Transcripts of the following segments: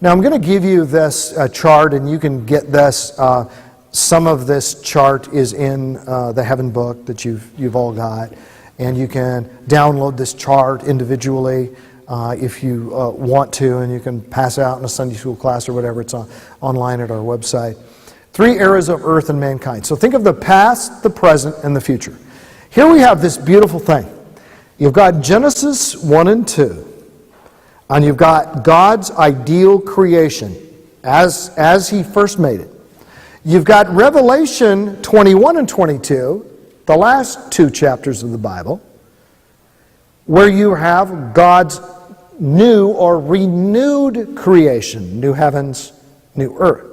Now I'm going to give you this chart, and you can get this. Some of this chart is in the Heaven book that you've all got, and you can download this chart individually if you want to, and you can pass it out in a Sunday school class or whatever. It's online at our website. 3 eras of earth and mankind. So think of the past, the present, and the future. Here we have this beautiful thing. You've got Genesis 1 and 2. And you've got God's ideal creation as He first made it. You've got Revelation 21 and 22, the last 2 chapters of the Bible, where you have God's new or renewed creation, new heavens, new earth.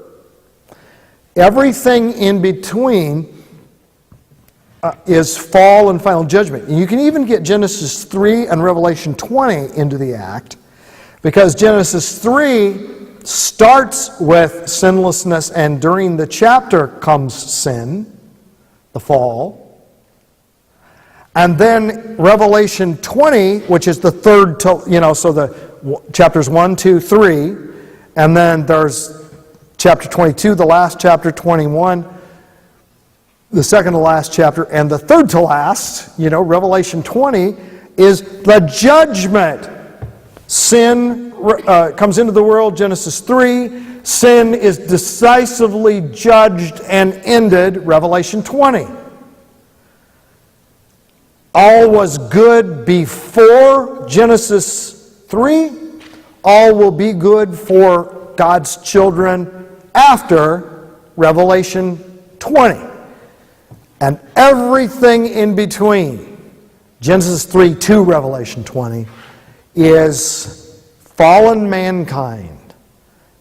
Everything in between is fall and final judgment. And you can even get Genesis 3 and Revelation 20 into the act, because Genesis 3 starts with sinlessness, and during the chapter comes sin, the fall. And then Revelation 20, which is the third, so the chapters 1, 2, 3, and then there's chapter 22, the last chapter, 21, the second to last chapter, and the third to last, Revelation 20, is the judgment. Sin comes into the world, Genesis 3. Sin is decisively judged and ended, Revelation 20. All was good before Genesis 3. All will be good for God's children after Revelation 20. And everything in between, Genesis 3 to Revelation 20, is fallen mankind,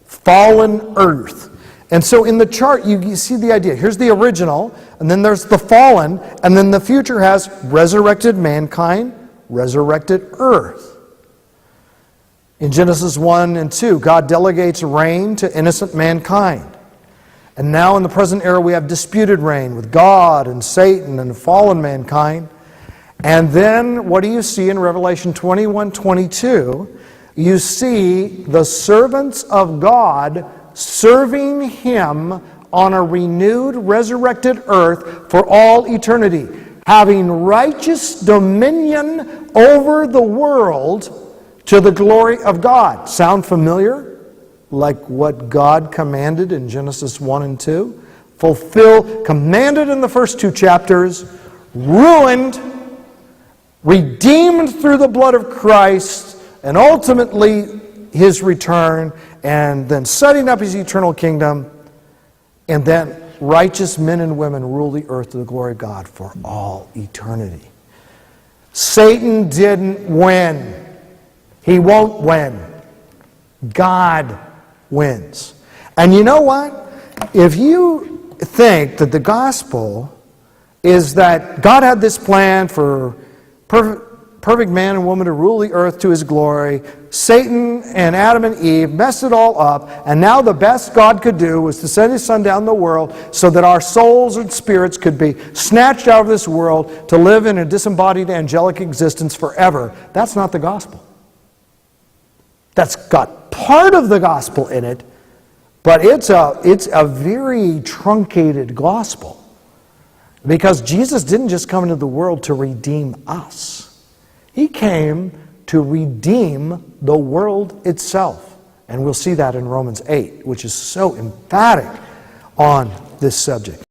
fallen earth. And so in the chart, you see the idea. Here's the original, and then there's the fallen, and then the future has resurrected mankind, resurrected earth. In Genesis 1 and 2, God delegates reign to innocent mankind. And now in the present era, we have disputed reign with God and Satan and fallen mankind. And then what do you see in Revelation 21, 22? You see the servants of God serving Him on a renewed, resurrected earth for all eternity, having righteous dominion over the world to the glory of God. Sound familiar? Like what God commanded in Genesis 1 and 2? Commanded in the first 2 chapters, ruined, redeemed through the blood of Christ, and ultimately His return, and then setting up His eternal kingdom, and then righteous men and women rule the earth to the glory of God for all eternity. Satan didn't win. He won't win. God wins. And you know what? If you think that the gospel is that God had this plan for perfect man and woman to rule the earth to His glory, Satan and Adam and Eve messed it all up, and now the best God could do was to send His Son down the world so that our souls and spirits could be snatched out of this world to live in a disembodied angelic existence forever. That's not the gospel. That's got part of the gospel in it, but it's a very truncated gospel. Because Jesus didn't just come into the world to redeem us. He came to redeem the world itself. And we'll see that in Romans 8, which is so emphatic on this subject.